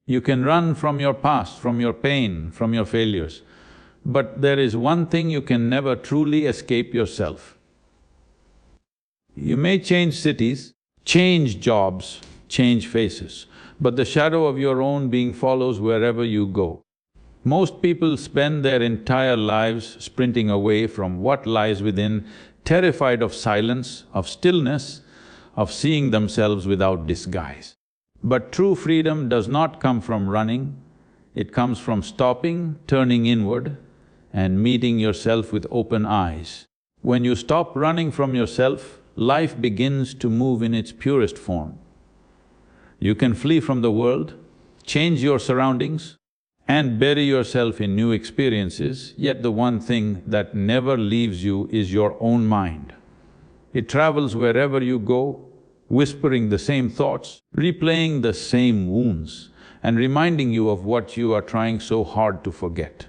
You can run from your past, from your pain, from your failures, but there is one thing you can never truly escape: yourself. You may change cities, change jobs, change faces, but the shadow of your own being follows wherever you go. Most people spend their entire lives sprinting away from what lies within, terrified of silence, of stillness, of seeing themselves without disguise. But true freedom does not come from running, it comes from stopping, turning inward, and meeting yourself with open eyes. When you stop running from yourself, life begins to move in its purest form. You can flee from the world, change your surroundings, and bury yourself in new experiences, yet the one thing that never leaves you is your own mind. It travels wherever you go, whispering the same thoughts, replaying the same wounds, and reminding you of what you are trying so hard to forget.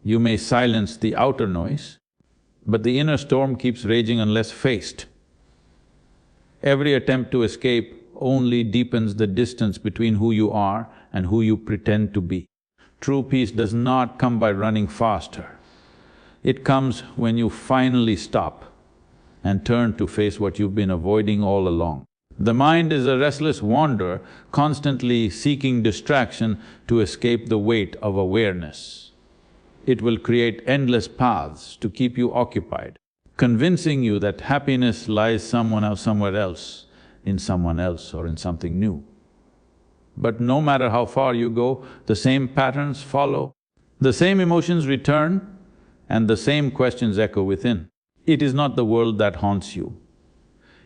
You may silence the outer noise, but the inner storm keeps raging unless faced. Every attempt to escape only deepens the distance between who you are and who you pretend to be. True peace does not come by running faster. It comes when you finally stop and turn to face what you've been avoiding all along. The mind is a restless wanderer, constantly seeking distraction to escape the weight of awareness. It will create endless paths to keep you occupied, convincing you that happiness lies somewhere else, in someone else or in something new. But no matter how far you go, the same patterns follow, the same emotions return, and the same questions echo within. It is not the world that haunts you.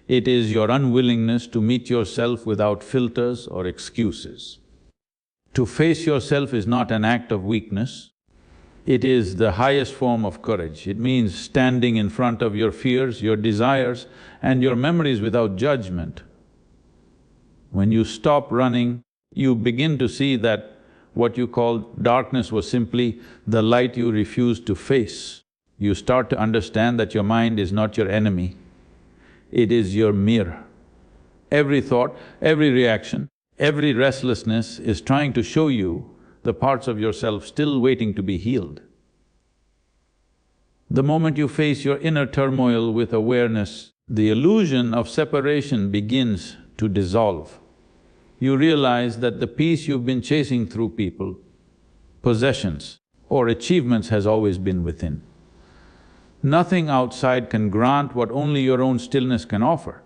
It is your unwillingness to meet yourself without filters or excuses. To face yourself is not an act of weakness, it is the highest form of courage. It means standing in front of your fears, your desires, and your memories without judgment. When you stop running, you begin to see that what you call darkness was simply the light you refused to face. You start to understand that your mind is not your enemy, it is your mirror. Every thought, every reaction, every restlessness is trying to show you the parts of yourself still waiting to be healed. The moment you face your inner turmoil with awareness, the illusion of separation begins to dissolve. You realize that the peace you've been chasing through people, possessions, or achievements has always been within. Nothing outside can grant what only your own stillness can offer.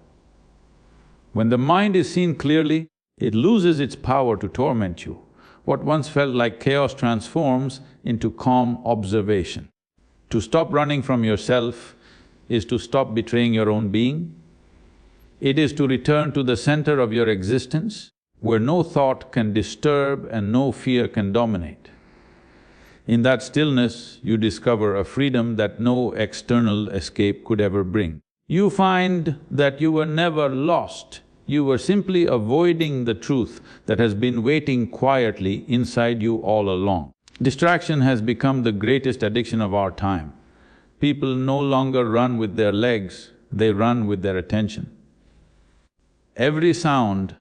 When the mind is seen clearly, it loses its power to torment you. What once felt like chaos transforms into calm observation. To stop running from yourself is to stop betraying your own being. It is to return to the center of your existence, where no thought can disturb and no fear can dominate. In that stillness, you discover a freedom that no external escape could ever bring. You find that you were never lost, you were simply avoiding the truth that has been waiting quietly inside you all along. Distraction has become the greatest addiction of our time. People no longer run with their legs, they run with their attention. Every sound,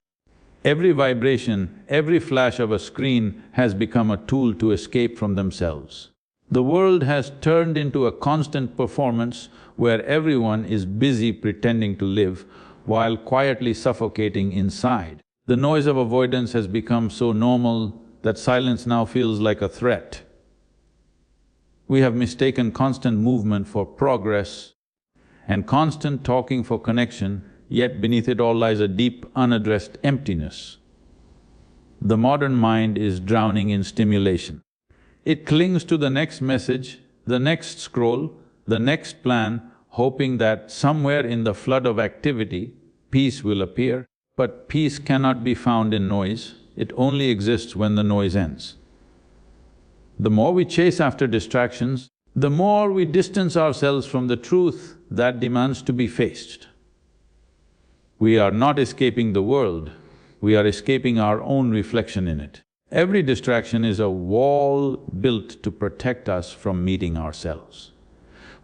every vibration, every flash of a screen has become a tool to escape from themselves. The world has turned into a constant performance where everyone is busy pretending to live while quietly suffocating inside. The noise of avoidance has become so normal that silence now feels like a threat. We have mistaken constant movement for progress and constant talking for connection, yet beneath it all lies a deep, unaddressed emptiness. The modern mind is drowning in stimulation. It clings to the next message, the next scroll, the next plan, hoping that somewhere in the flood of activity, peace will appear. But peace cannot be found in noise, it only exists when the noise ends. The more we chase after distractions, the more we distance ourselves from the truth that demands to be faced. We are not escaping the world, we are escaping our own reflection in it. Every distraction is a wall built to protect us from meeting ourselves.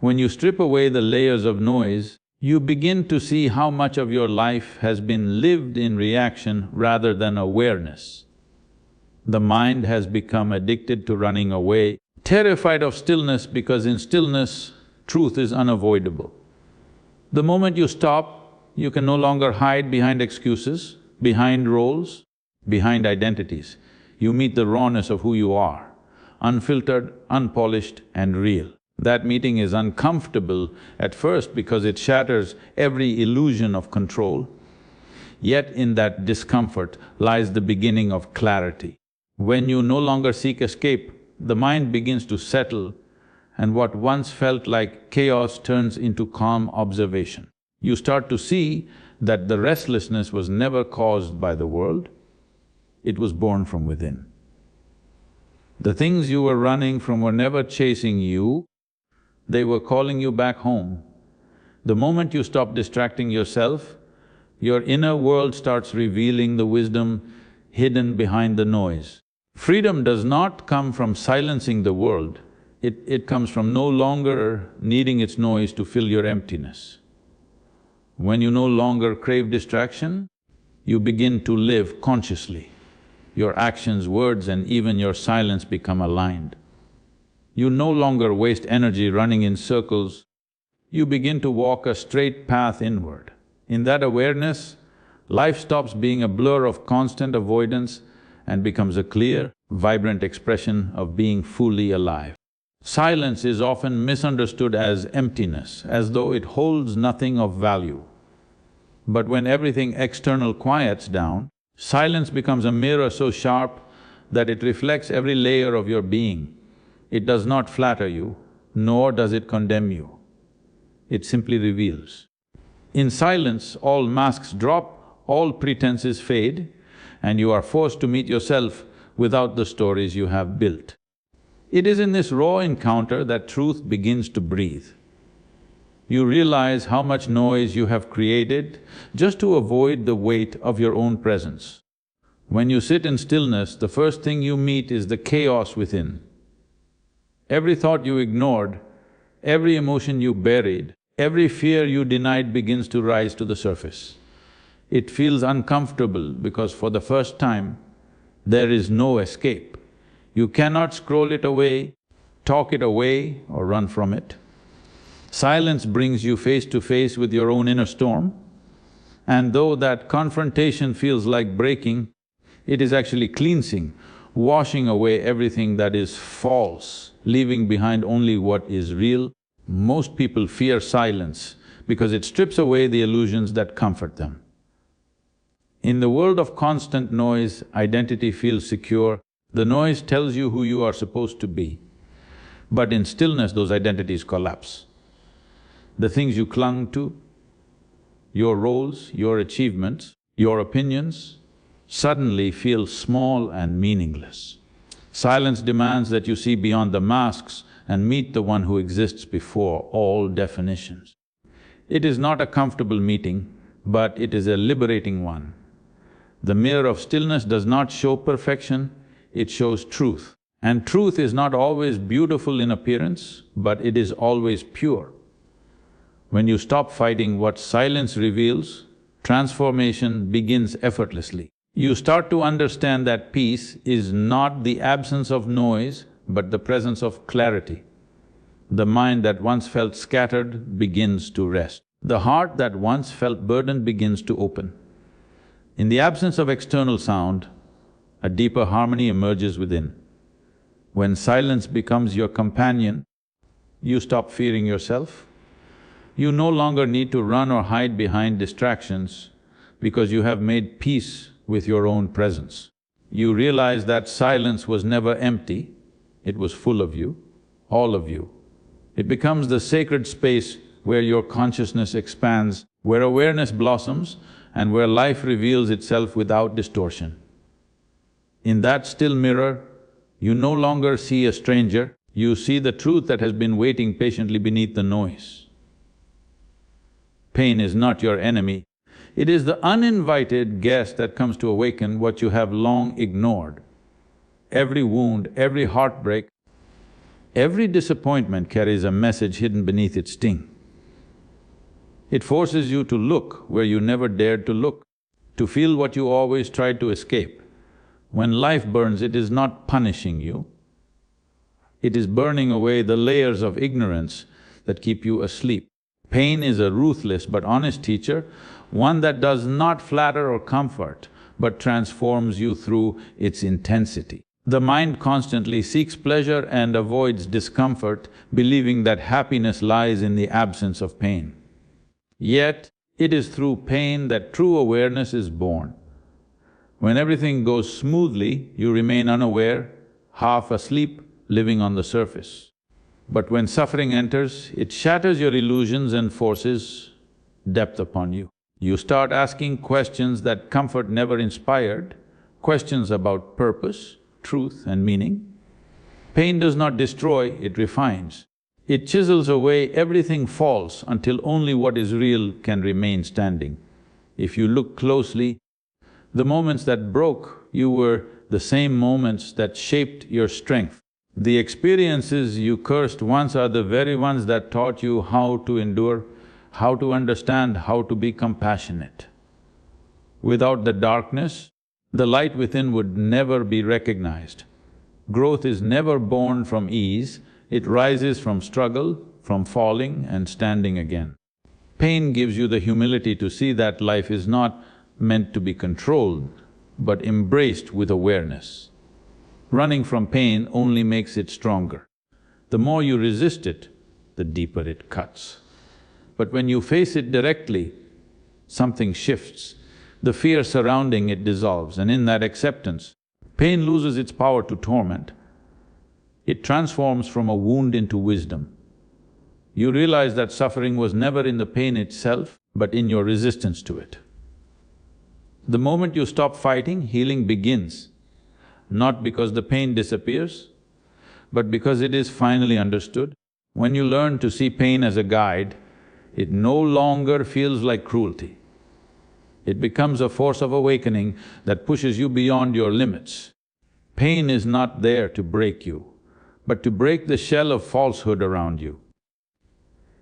When you strip away the layers of noise, you begin to see how much of your life has been lived in reaction rather than awareness. The mind has become addicted to running away, terrified of stillness because in stillness, truth is unavoidable. The moment you stop, you can no longer hide behind excuses, behind roles, behind identities. You meet the rawness of who you are, unfiltered, unpolished and real. That meeting is uncomfortable at first because it shatters every illusion of control. Yet in that discomfort lies the beginning of clarity. When you no longer seek escape, the mind begins to settle and what once felt like chaos turns into calm observation. You start to see that the restlessness was never caused by the world, it was born from within. The things you were running from were never chasing you, they were calling you back home. The moment you stop distracting yourself, your inner world starts revealing the wisdom hidden behind the noise. Freedom does not come from silencing the world, it comes from no longer needing its noise to fill your emptiness. When you no longer crave distraction, you begin to live consciously. Your actions, words and even your silence become aligned. You no longer waste energy running in circles, you begin to walk a straight path inward. In that awareness, life stops being a blur of constant avoidance and becomes a clear, vibrant expression of being fully alive. Silence is often misunderstood as emptiness, as though it holds nothing of value. But when everything external quiets down, silence becomes a mirror so sharp that it reflects every layer of your being. It does not flatter you, nor does it condemn you. It simply reveals. In silence, all masks drop, all pretenses fade, and you are forced to meet yourself without the stories you have built. It is in this raw encounter that truth begins to breathe. You realize how much noise you have created just to avoid the weight of your own presence. When you sit in stillness, the first thing you meet is the chaos within. Every thought you ignored, every emotion you buried, every fear you denied begins to rise to the surface. It feels uncomfortable because for the first time, there is no escape. You cannot scroll it away, talk it away or run from it. Silence brings you face to face with your own inner storm, and though that confrontation feels like breaking, it is actually cleansing, washing away everything that is false, leaving behind only what is real. Most people fear silence because it strips away the illusions that comfort them. In the world of constant noise, identity feels secure. The noise tells you who you are supposed to be. But in stillness, those identities collapse. The things you clung to, your roles, your achievements, your opinions, suddenly feel small and meaningless. Silence demands that you see beyond the masks and meet the one who exists before all definitions. It is not a comfortable meeting, but it is a liberating one. The mirror of stillness does not show perfection, it shows truth. And truth is not always beautiful in appearance, but it is always pure. When you stop fighting what silence reveals, transformation begins effortlessly. You start to understand that peace is not the absence of noise, but the presence of clarity. The mind that once felt scattered begins to rest. The heart that once felt burdened begins to open. In the absence of external sound, a deeper harmony emerges within. When silence becomes your companion, you stop fearing yourself. You no longer need to run or hide behind distractions because you have made peace with your own presence. You realize that silence was never empty, it was full of you, all of you. It becomes the sacred space where your consciousness expands, where awareness blossoms, and where life reveals itself without distortion. In that still mirror, you no longer see a stranger, you see the truth that has been waiting patiently beneath the noise. Pain is not your enemy, it is the uninvited guest that comes to awaken what you have long ignored. Every wound, every heartbreak, every disappointment carries a message hidden beneath its sting. It forces you to look where you never dared to look, to feel what you always tried to escape. When life burns, it is not punishing you, it is burning away the layers of ignorance that keep you asleep. Pain is a ruthless but honest teacher, one that does not flatter or comfort, but transforms you through its intensity. The mind constantly seeks pleasure and avoids discomfort, believing that happiness lies in the absence of pain. Yet, it is through pain that true awareness is born. When everything goes smoothly, you remain unaware, half asleep, living on the surface. But when suffering enters, it shatters your illusions and forces depth upon you. You start asking questions that comfort never inspired, questions about purpose, truth and meaning. Pain does not destroy, it refines. It chisels away everything false until only what is real can remain standing. If you look closely, the moments that broke you were the same moments that shaped your strength. The experiences you cursed once are the very ones that taught you how to endure, how to understand, how to be compassionate. Without the darkness, the light within would never be recognized. Growth is never born from ease, it rises from struggle, from falling and standing again. Pain gives you the humility to see that life is not meant to be controlled, but embraced with awareness. Running from pain only makes it stronger. The more you resist it, the deeper it cuts. But when you face it directly, something shifts. The fear surrounding it dissolves, and in that acceptance, pain loses its power to torment. It transforms from a wound into wisdom. You realize that suffering was never in the pain itself, but in your resistance to it. The moment you stop fighting, healing begins, not because the pain disappears, but because it is finally understood. When you learn to see pain as a guide, it no longer feels like cruelty. It becomes a force of awakening that pushes you beyond your limits. Pain is not there to break you, but to break the shell of falsehood around you.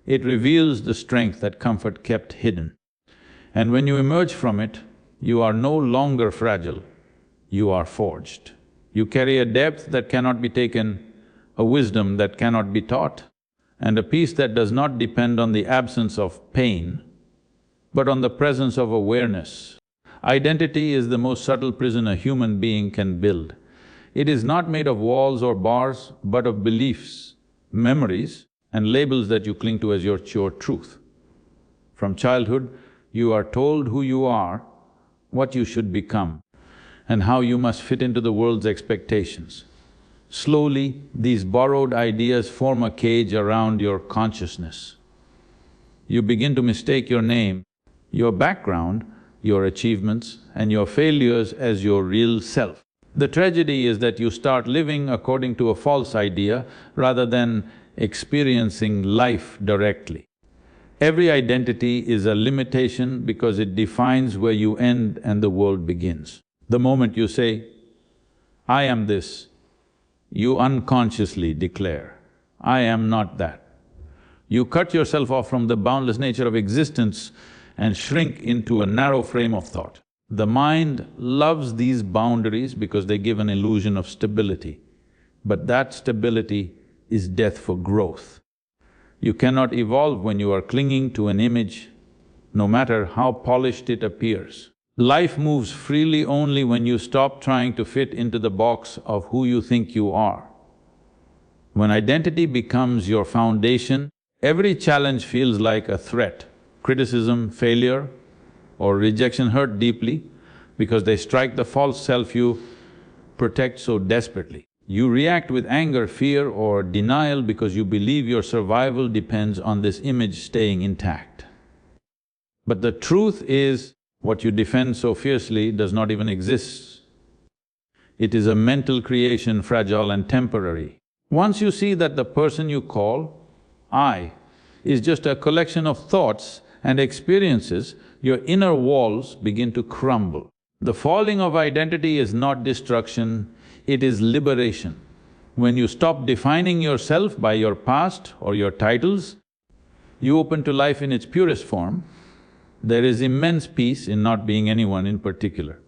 It reveals the strength that comfort kept hidden. And when you emerge from it, you are no longer fragile, you are forged. You carry a depth that cannot be taken, a wisdom that cannot be taught, and a peace that does not depend on the absence of pain, but on the presence of awareness. Identity is the most subtle prison a human being can build. It is not made of walls or bars, but of beliefs, memories, and labels that you cling to as your truth. From childhood, you are told who you are, what you should become, and how you must fit into the world's expectations. Slowly, these borrowed ideas form a cage around your consciousness. You begin to mistake your name, your background, your achievements, and your failures as your real self. The tragedy is that you start living according to a false idea rather than experiencing life directly. Every identity is a limitation because it defines where you end and the world begins. The moment you say, I am this, you unconsciously declare, I am not that. You cut yourself off from the boundless nature of existence and shrink into a narrow frame of thought. The mind loves these boundaries because they give an illusion of stability, but that stability is death for growth. You cannot evolve when you are clinging to an image, no matter how polished it appears. Life moves freely only when you stop trying to fit into the box of who you think you are. When identity becomes your foundation, every challenge feels like a threat. Criticism, failure, or rejection hurt deeply because they strike the false self you protect so desperately. You react with anger, fear, or denial because you believe your survival depends on this image staying intact. But the truth is, what you defend so fiercely does not even exist. It is a mental creation, fragile and temporary. Once you see that the person you call I is just a collection of thoughts and experiences, your inner walls begin to crumble. The falling of identity is not destruction, it is liberation. When you stop defining yourself by your past or your titles, you open to life in its purest form. There is immense peace in not being anyone in particular.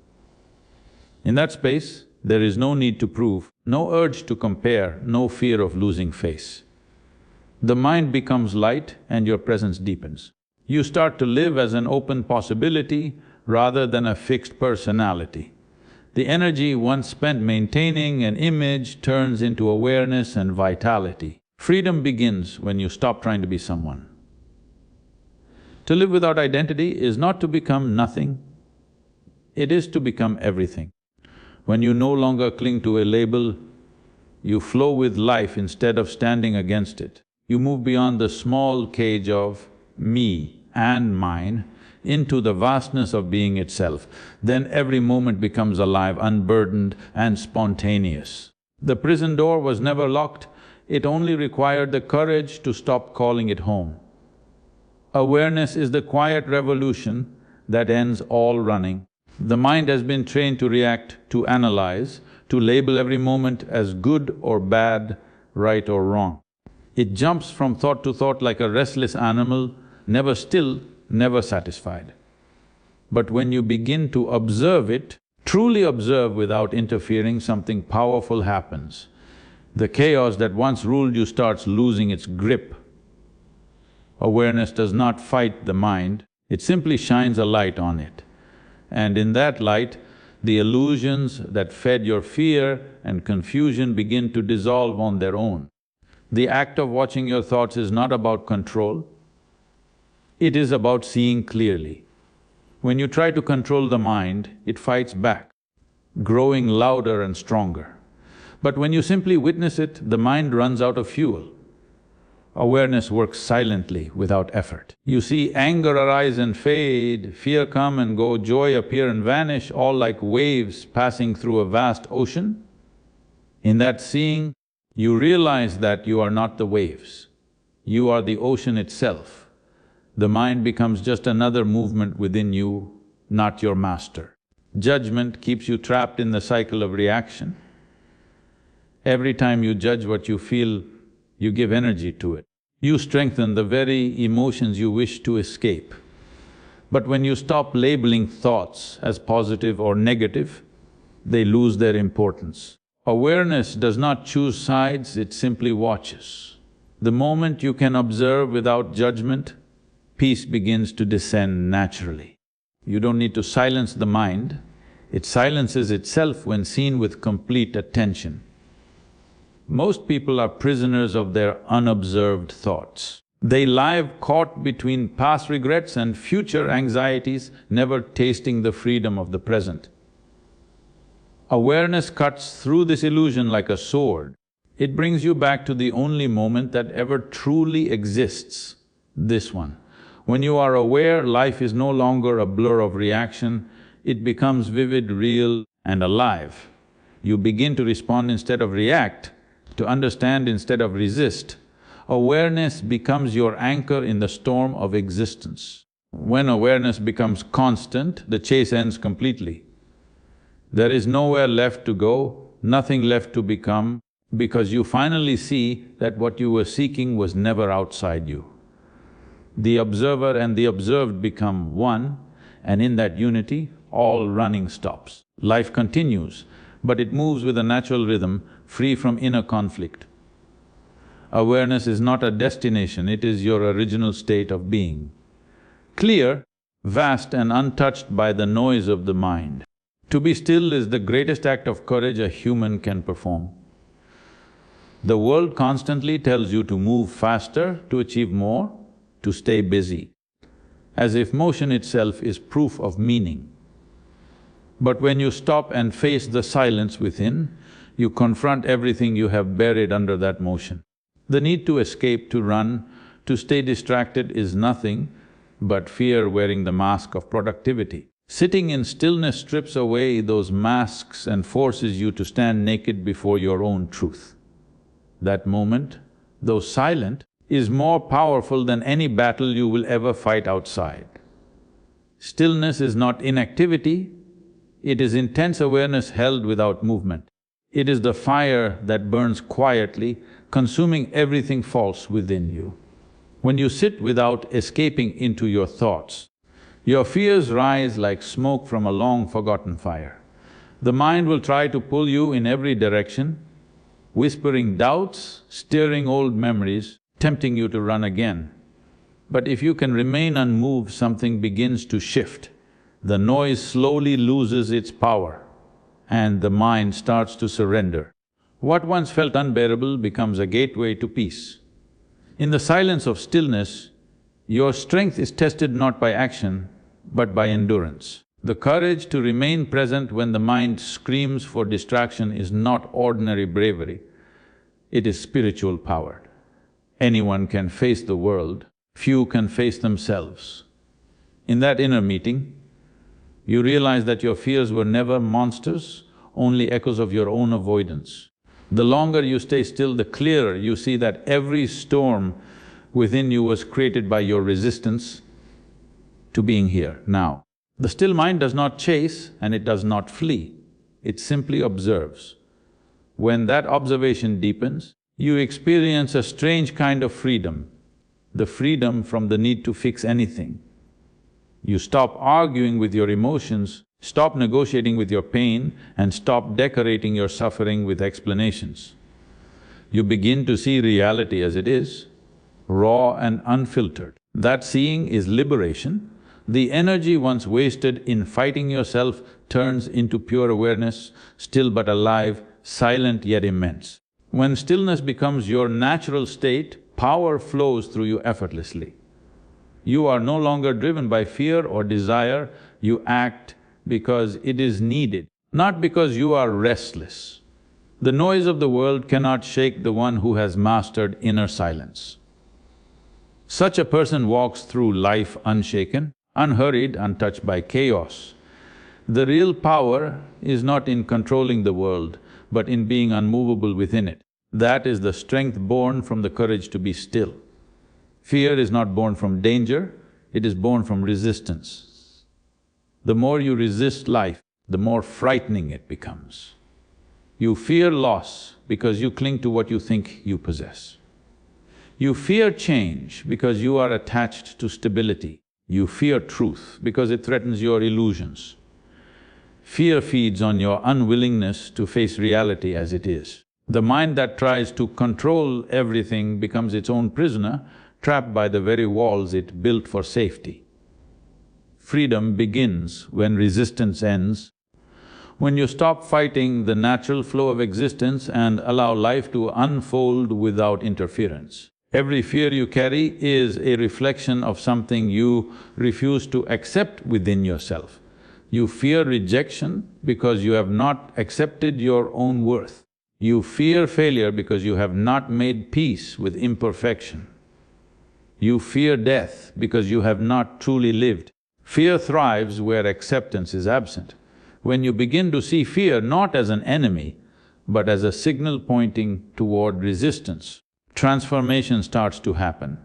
In that space, There is no need to prove, no urge to compare, no fear of losing face. The mind becomes light and your presence deepens. You start to live as an open possibility rather than a fixed personality. The energy once spent maintaining an image turns into awareness and vitality. Freedom begins when you stop trying to be someone. To live without identity is not to become nothing, it is to become everything. When you no longer cling to a label, you flow with life instead of standing against it. You move beyond the small cage of me and mine into the vastness of being itself. Then every moment becomes alive, unburdened and spontaneous. The prison door was never locked, it only required the courage to stop calling it home. Awareness is the quiet revolution that ends all running. The mind has been trained to react, to analyze, to label every moment as good or bad, right or wrong. It jumps from thought to thought like a restless animal, never still, never satisfied. But when you begin to observe it, truly observe without interfering, something powerful happens. The chaos that once ruled you starts losing its grip. Awareness does not fight the mind, it simply shines a light on it. And in that light, the illusions that fed your fear and confusion begin to dissolve on their own. The act of watching your thoughts is not about control, it is about seeing clearly. When you try to control the mind, it fights back, growing louder and stronger. But when you simply witness it, the mind runs out of fuel. Awareness works silently, without effort. You see anger arise and fade, fear come and go, joy appear and vanish, all like waves passing through a vast ocean. In that seeing, you realize that you are not the waves, you are the ocean itself. The mind becomes just another movement within you, not your master. Judgment keeps you trapped in the cycle of reaction. Every time you judge what you feel, you give energy to it. You strengthen the very emotions you wish to escape. But when you stop labeling thoughts as positive or negative, they lose their importance. Awareness does not choose sides, it simply watches. The moment you can observe without judgment, peace begins to descend naturally. You don't need to silence the mind, it silences itself when seen with complete attention. Most people are prisoners of their unobserved thoughts. They lie caught between past regrets and future anxieties, never tasting the freedom of the present. Awareness cuts through this illusion like a sword. It brings you back to the only moment that ever truly exists, this one. When you are aware, life is no longer a blur of reaction, it becomes vivid, real and alive. You begin to respond instead of react, to understand instead of resist. Awareness becomes your anchor in the storm of existence. When awareness becomes constant, the chase ends completely. There is nowhere left to go, nothing left to become, because you finally see that what you were seeking was never outside you. The observer and the observed become one, and in that unity, all running stops. Life continues, but it moves with a natural rhythm, free from inner conflict. Awareness is not a destination, it is your original state of being. Clear, vast and untouched by the noise of the mind. To be still is the greatest act of courage a human can perform. The world constantly tells you to move faster, to achieve more, to stay busy, as if motion itself is proof of meaning. But when you stop and face the silence within, you confront everything you have buried under that motion. The need to escape, to run, to stay distracted is nothing but fear wearing the mask of productivity. Sitting in stillness strips away those masks and forces you to stand naked before your own truth. That moment, though silent, is more powerful than any battle you will ever fight outside. Stillness is not inactivity, it is intense awareness held without movement. It is the fire that burns quietly, consuming everything false within you. When you sit without escaping into your thoughts, your fears rise like smoke from a long-forgotten fire. The mind will try to pull you in every direction, whispering doubts, stirring old memories, tempting you to run again. But if you can remain unmoved, something begins to shift. The noise slowly loses its power and the mind starts to surrender. What once felt unbearable becomes a gateway to peace. In the silence of stillness, your strength is tested not by action, but by endurance. The courage to remain present when the mind screams for distraction is not ordinary bravery, it is spiritual power. Anyone can face the world, few can face themselves. In that inner meeting, you realize that your fears were never monsters, only echoes of your own avoidance. The longer you stay still, the clearer you see that every storm within you was created by your resistance to being here, now. The still mind does not chase and it does not flee, it simply observes. When that observation deepens, you experience a strange kind of freedom, the freedom from the need to fix anything. You stop arguing with your emotions, stop negotiating with your pain, and stop decorating your suffering with explanations. You begin to see reality as it is, raw and unfiltered. That seeing is liberation. The energy once wasted in fighting yourself turns into pure awareness, still but alive, silent yet immense. When stillness becomes your natural state, power flows through you effortlessly. You are no longer driven by fear or desire, you act because it is needed, not because you are restless. The noise of the world cannot shake the one who has mastered inner silence. Such a person walks through life unshaken, unhurried, untouched by chaos. The real power is not in controlling the world, but in being unmovable within it. That is the strength born from the courage to be still. Fear is not born from danger, it is born from resistance. The more you resist life, the more frightening it becomes. You fear loss because you cling to what you think you possess. You fear change because you are attached to stability. You fear truth because it threatens your illusions. Fear feeds on your unwillingness to face reality as it is. The mind that tries to control everything becomes its own prisoner, trapped by the very walls it built for safety. Freedom begins when resistance ends. When you stop fighting the natural flow of existence and allow life to unfold without interference. Every fear you carry is a reflection of something you refuse to accept within yourself. You fear rejection because you have not accepted your own worth. You fear failure because you have not made peace with imperfection. You fear death because you have not truly lived. Fear thrives where acceptance is absent. When you begin to see fear not as an enemy, but as a signal pointing toward resistance, transformation starts to happen.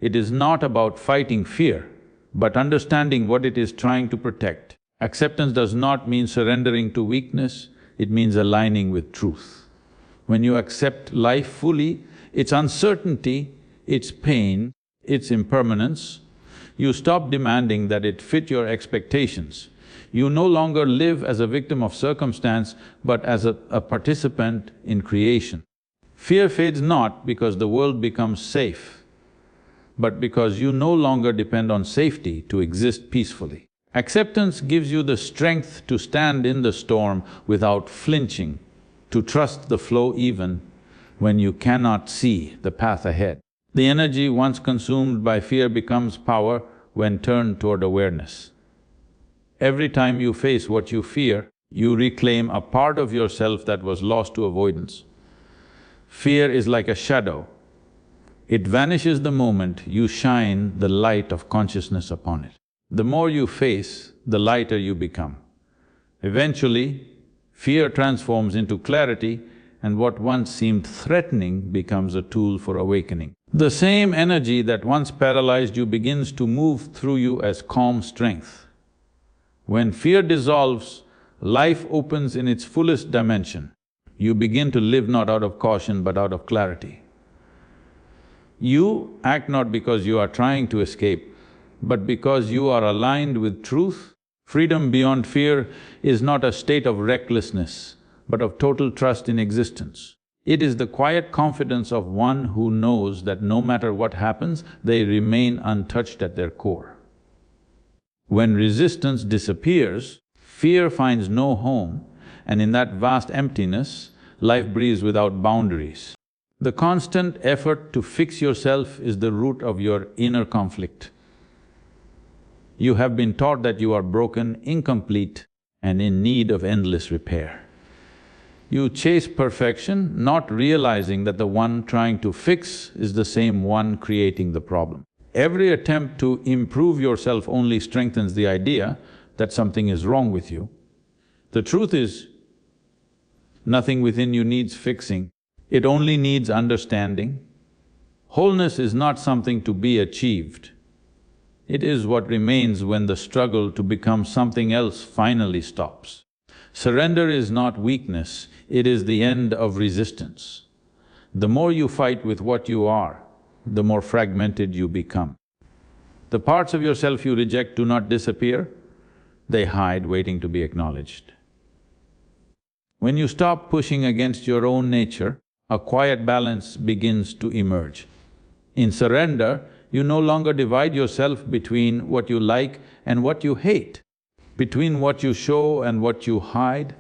It is not about fighting fear, but understanding what it is trying to protect. Acceptance does not mean surrendering to weakness, it means aligning with truth. When you accept life fully, its uncertainty, its pain, its impermanence, you stop demanding that it fit your expectations. You no longer live as a victim of circumstance, but as a participant in creation. Fear fades not because the world becomes safe, but because you no longer depend on safety to exist peacefully. Acceptance gives you the strength to stand in the storm without flinching, to trust the flow even when you cannot see the path ahead. The energy once consumed by fear becomes power when turned toward awareness. Every time you face what you fear, you reclaim a part of yourself that was lost to avoidance. Fear is like a shadow. It vanishes the moment you shine the light of consciousness upon it. The more you face, the lighter you become. Eventually, fear transforms into clarity and what once seemed threatening becomes a tool for awakening. The same energy that once paralyzed you begins to move through you as calm strength. When fear dissolves, life opens in its fullest dimension. You begin to live not out of caution but out of clarity. You act not because you are trying to escape, but because you are aligned with truth, Freedom beyond fear is not a state of recklessness, but of total trust in existence. It is the quiet confidence of one who knows that no matter what happens, they remain untouched at their core. When resistance disappears, fear finds no home, and in that vast emptiness, life breathes without boundaries. The constant effort to fix yourself is the root of your inner conflict. You have been taught that you are broken, incomplete, and in need of endless repair. You chase perfection, not realizing that the one trying to fix is the same one creating the problem. Every attempt to improve yourself only strengthens the idea that something is wrong with you. The truth is, nothing within you needs fixing, it only needs understanding. Wholeness is not something to be achieved. It is what remains when the struggle to become something else finally stops. Surrender is not weakness, it is the end of resistance. The more you fight with what you are, the more fragmented you become. The parts of yourself you reject do not disappear, they hide waiting to be acknowledged. When you stop pushing against your own nature, a quiet balance begins to emerge. In surrender, you no longer divide yourself between what you like and what you hate, between what you show and what you hide.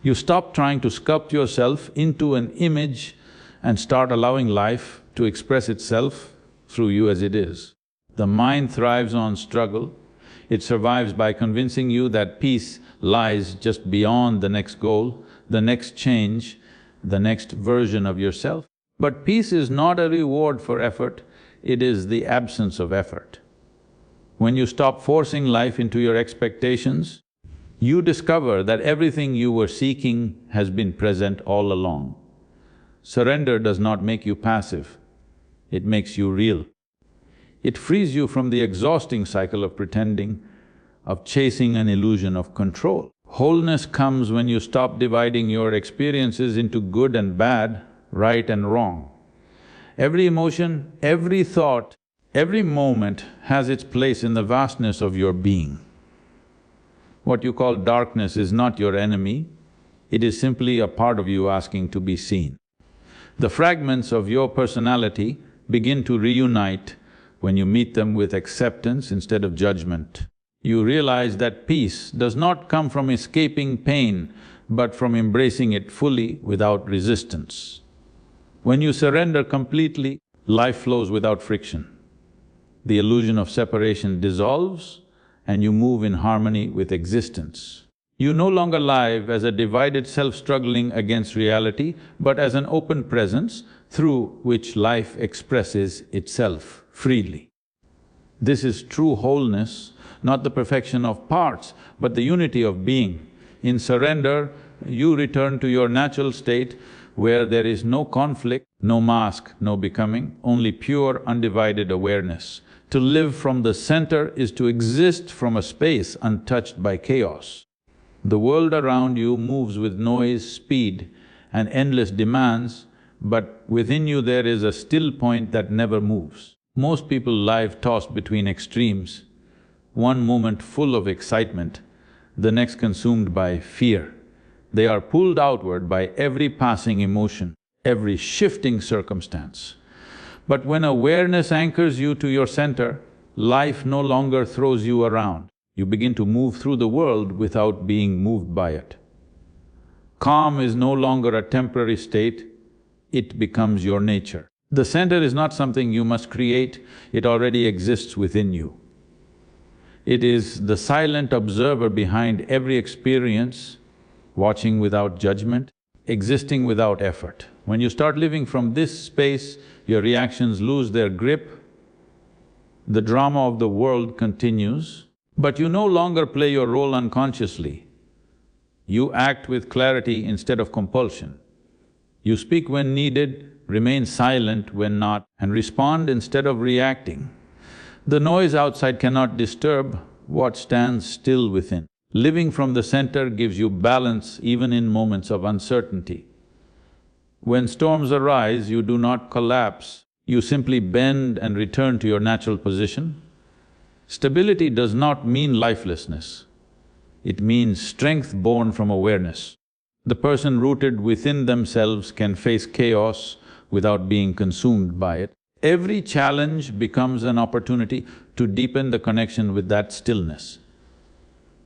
You stop trying to sculpt yourself into an image and start allowing life to express itself through you as it is. The mind thrives on struggle. It survives by convincing you that peace lies just beyond the next goal, the next change, the next version of yourself. But peace is not a reward for effort, it is the absence of effort. When you stop forcing life into your expectations, you discover that everything you were seeking has been present all along. Surrender does not make you passive, it makes you real. It frees you from the exhausting cycle of pretending, of chasing an illusion of control. Wholeness comes when you stop dividing your experiences into good and bad, right and wrong. Every emotion, every thought, every moment has its place in the vastness of your being. What you call darkness is not your enemy, it is simply a part of you asking to be seen. The fragments of your personality begin to reunite when you meet them with acceptance instead of judgment. You realize that peace does not come from escaping pain, but from embracing it fully without resistance. When you surrender completely, life flows without friction. The illusion of separation dissolves and you move in harmony with existence. You no longer live as a divided self struggling against reality, but as an open presence through which life expresses itself freely. This is true wholeness, not the perfection of parts, but the unity of being. In surrender, you return to your natural state where there is no conflict, no mask, no becoming, only pure, undivided awareness. To live from the center is to exist from a space untouched by chaos. The world around you moves with noise, speed, and endless demands, but within you there is a still point that never moves. Most people live tossed between extremes, one moment full of excitement, the next consumed by fear. They are pulled outward by every passing emotion, every shifting circumstance. But when awareness anchors you to your center, life no longer throws you around. You begin to move through the world without being moved by it. Calm is no longer a temporary state, it becomes your nature. The center is not something you must create, it already exists within you. It is the silent observer behind every experience, watching without judgment, existing without effort. When you start living from this space, your reactions lose their grip, the drama of the world continues, but you no longer play your role unconsciously. You act with clarity instead of compulsion. You speak when needed, remain silent when not, and respond instead of reacting. The noise outside cannot disturb what stands still within. Living from the center gives you balance even in moments of uncertainty. When storms arise, you do not collapse, you simply bend and return to your natural position. Stability does not mean lifelessness. It means strength born from awareness. The person rooted within themselves can face chaos without being consumed by it. Every challenge becomes an opportunity to deepen the connection with that stillness.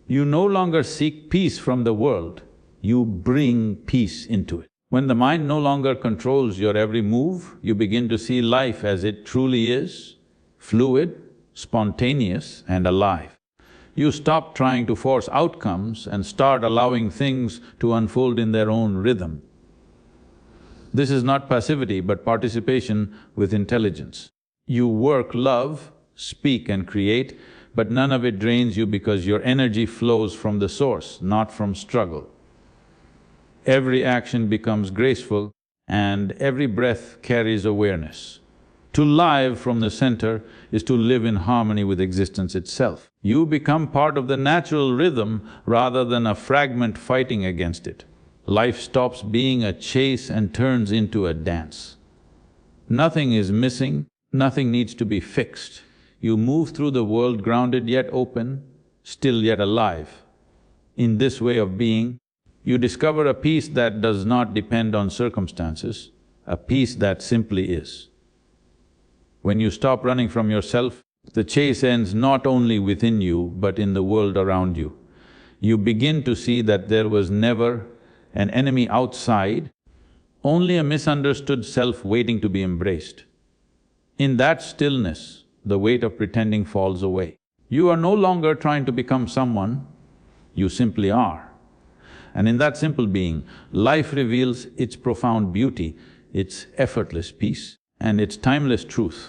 You no longer seek peace from the world, you bring peace into it. When the mind no longer controls your every move, you begin to see life as it truly is, fluid, spontaneous and alive. You stop trying to force outcomes and start allowing things to unfold in their own rhythm. This is not passivity but participation with intelligence. You work, love, speak and create, but none of it drains you because your energy flows from the source, not from struggle. Every action becomes graceful and every breath carries awareness. To live from the center is to live in harmony with existence itself. You become part of the natural rhythm rather than a fragment fighting against it. Life stops being a chase and turns into a dance. Nothing is missing, nothing needs to be fixed. You move through the world grounded yet open, still yet alive. In this way of being, you discover a peace that does not depend on circumstances, a peace that simply is. When you stop running from yourself, the chase ends not only within you, but in the world around you. You begin to see that there was never an enemy outside, only a misunderstood self waiting to be embraced. In that stillness, the weight of pretending falls away. You are no longer trying to become someone, you simply are. And in that simple being, life reveals its profound beauty, its effortless peace and its timeless truth.